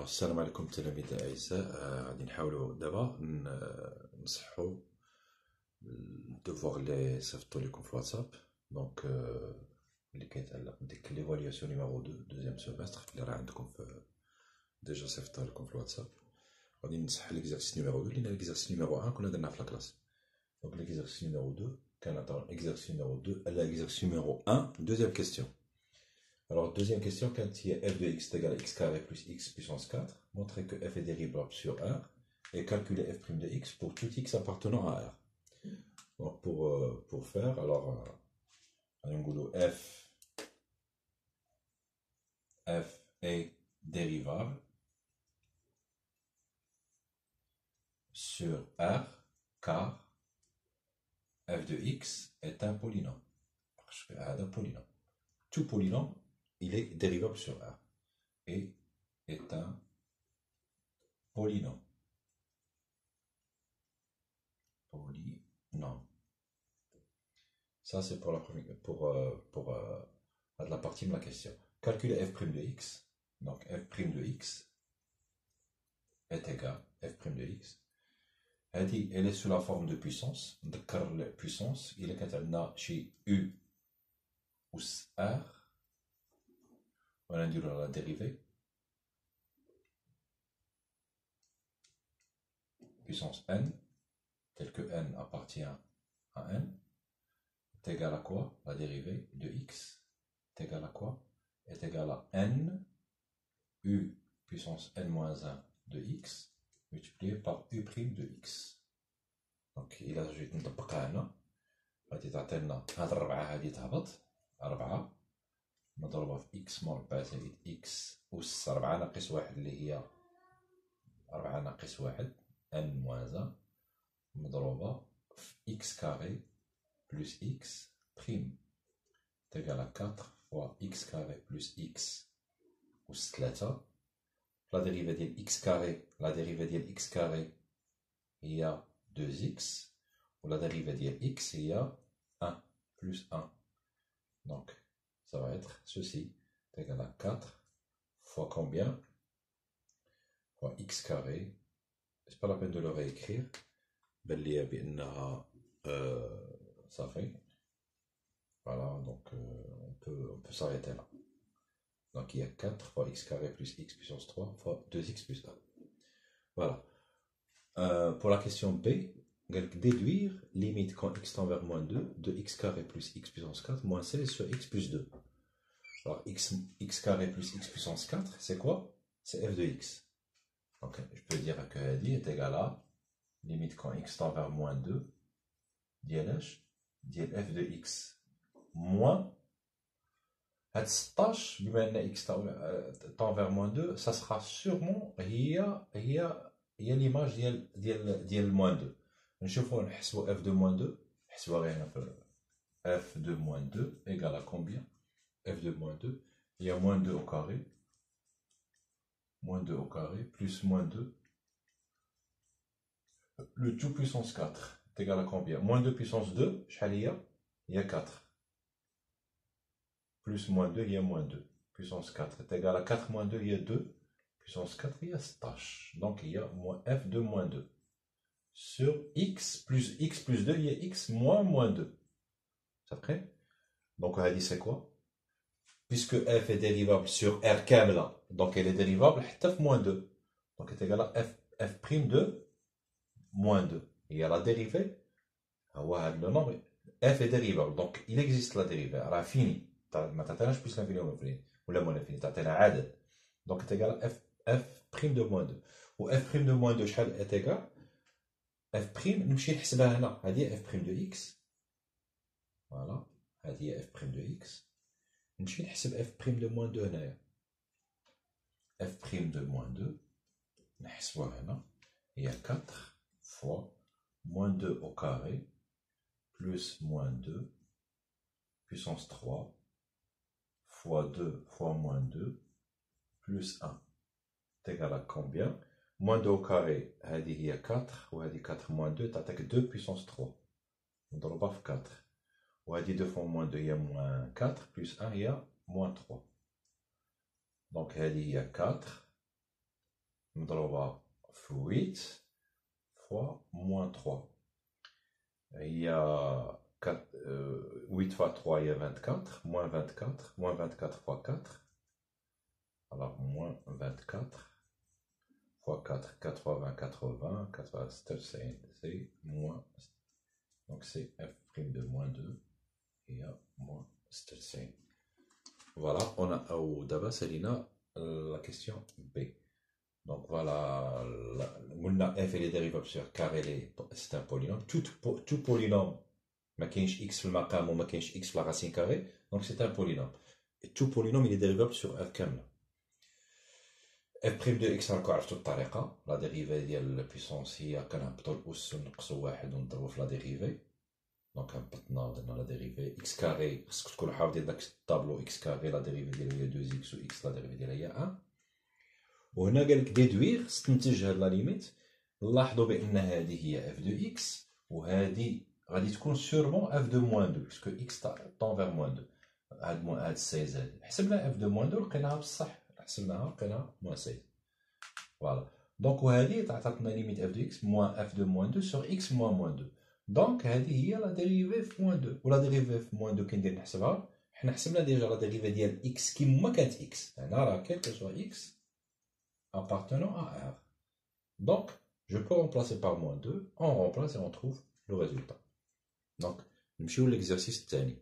السلام عليكم تلاميذ الأعزاء. غادي نحاولوا دابا نصحوا الدوفوار اللي صيفطتو لكم في واتساب. دونك اللي كيتعلق بديك ليفالياسيون نيميرو 2 دوزيام سيمستر اللي راه عندكم في ديجا صيفطتها لكم في الواتساب. غادي نصح ليكزارسيس نيميرو 2 لأن ليكزارسيس نيميرو 1 كنا درناه في لاكلاس. دونك ليكزارسيس نيميرو 2 كان عطاونا اكزارسيس نيميرو 2 ليكزارسيس نيميرو 1 دوزيام كيستيون. Alors, deuxième question, quand il y a f de x est égal à x carré plus x puissance 4, montrez que f est dérivable sur R et calculez f' de x pour tout x appartenant à R. Donc, pour faire, alors, f est dérivable sur R car f de x est un polynôme. Parce que R est un polynôme. Tout polynôme, il est dérivable sur R et est un polynôme. Polynôme. Ça, c'est pour la première, pour la partie de la question. Calculez f' de x. Donc, f' de x est égal à f' de x. Elle est sous la forme de puissance. Donc, la puissance, il est chez U ou R. On va induire la dérivée. Puissance n, tel que n appartient à n, est égal à quoi? La dérivée de x est égal à quoi? Est égal à n u puissance n-1 de x multiplié par u' de x. Donc, il a جيت نطبقها هنا غادي تعطينا هاد الربعة هادي تهبط 4 مضروبة في x مربع زائد x أس 4 ناقص 1 اللي هي 4 ناقص 1 n موان 1 مضروبة في x كاري بلس x بريم تيغال à 4 fois x كاري بلس x أس 3. لا ديريفة ديال x كاري لا ديريفة ديال x كاري هي 2x ولا ديريفة ديال x هي 1 plus 1. Donc, ça va être ceci, est égal à 4 fois combien? Fois x carré. C'est pas la peine de le réécrire. Ça fait. Voilà, donc on peut s'arrêter là. Donc il y a 4 fois x carré plus x puissance 3 fois 2x plus 1. Voilà. Pour la question B, déduire limite quand x tend vers moins 2 de x carré plus x puissance 4 moins 16 sur x plus 2. Alors x carré plus x puissance 4, c'est quoi? C'est f de x. Donc je peux dire que هذه est égal à limite quand x tend vers moins 2 ديال f de x moins هاد 16 بما ان x tend vers moins 2 ça sera sûrement هي l'image ديال moins 2. نشوفوا نحسبوا f de moins 2 نحسبوها غير هنا في f de moins 2 égale à combien? F de moins 2, il y a moins 2 au carré plus moins 2 le tout puissance 4 est égal à combien? Moins 2 puissance 2 il y a 4 plus moins 2 il y a moins 2 puissance 4 est égal à 4 moins 2 il y a 2 puissance 4 il y a 16. Donc il y a moins f de moins 2 sur x plus 2 il y a x moins 2. Ça fait? Donc on a dit c'est quoi? Puisque f est dérivable sur R كاملة, donc elle est dérivable حتى في moins 2. Donc est égal à f' de moins 2. Il y a la dérivée, le nombre, f est dérivable, donc il existe la dérivée, elle a fini. ما تعطيناش plus l'infini ou l'infini, ولا moins l'infini, تعطينا عدد. Donc est égal à f' de moins 2. و f' de moins 2 شحال est égal f' نمشي نحسبها هنا, هذه f' de x. Voilà, هذه هي f' de x. نمشي نحسب f' de moins 2 هنايا. f' de moins 2 نحسبوها هنا هي 4 fois moins 2 au carré plus moins 2 puissance 3 fois 2 fois moins 2 plus 1 est égal à combien? Moins 2 au carré هذه هي 4 وهذه 4 moins 2 تعطيك 2 puissance 3 نضربها في 4 وهذه 2 fois moins 2 هي moins 4 plus 1 هي moins 3. Donc هذه هي 4 مضروبة في 8 fois moins 3. Il y a 8 fois 3, il y a 24, moins 24, moins 24 fois 4. Alors, moins 24 fois 4, 80, 80, 80, c'est moins. Donc, c'est f' de moins 2. Et il y a moins 96. Voilà, on a d'abord, c'est la question B. Donc voilà, f est dérivable sur carré, c'est un polynôme. Tout polynôme, ما كاينش x في المقام وما كاينش x في la racine carrée, donc c'est un polynôme. Et tout polynôme il est dérivable sur f كاملة. f' de x راكم عرفتوا الطريقة، لا ديريفي ديال البيسونس هي كنهبطوا الأس ونقصوا واحد ونضربوا في لا ديريفي. دونك هبطنا ودرنا لا ديريفي x كاري، خصك تكونوا حافظين داك الطابلو x كاري لا ديريفي ديالها هي 2x و x لا ديريفي ديالها هي 1. وهنا قال لك ديدويغ استنتج هاد لا ليميت. نلاحظوا بان هذه هي اف دو اكس وهذه غادي تكون سورمون اف دو موان 2 باسكو اكس طون فيغ موان 2. هاد 16 هادي حسبنا اف دو موان 2 لقيناها بصح، حسبناها لقيناها موان 16. فوالا دونك وهذه تعطاتنا ليميت اف دو اكس موان اف دو موان 2 سور اكس موان 2. دونك هذه هي لا ديريفي في موان 2. ولا ديريفي في موان 2 كي ندير نحسبها، حنا حسبنا ديجا لا ديريفي ديال اكس كيما كانت اكس، هنا راه كيلكو سوا اكس appartenant à R. Donc, je peux remplacer par moins 2, on remplace et on trouve le résultat. Donc, نمشيو l'exercice الثاني.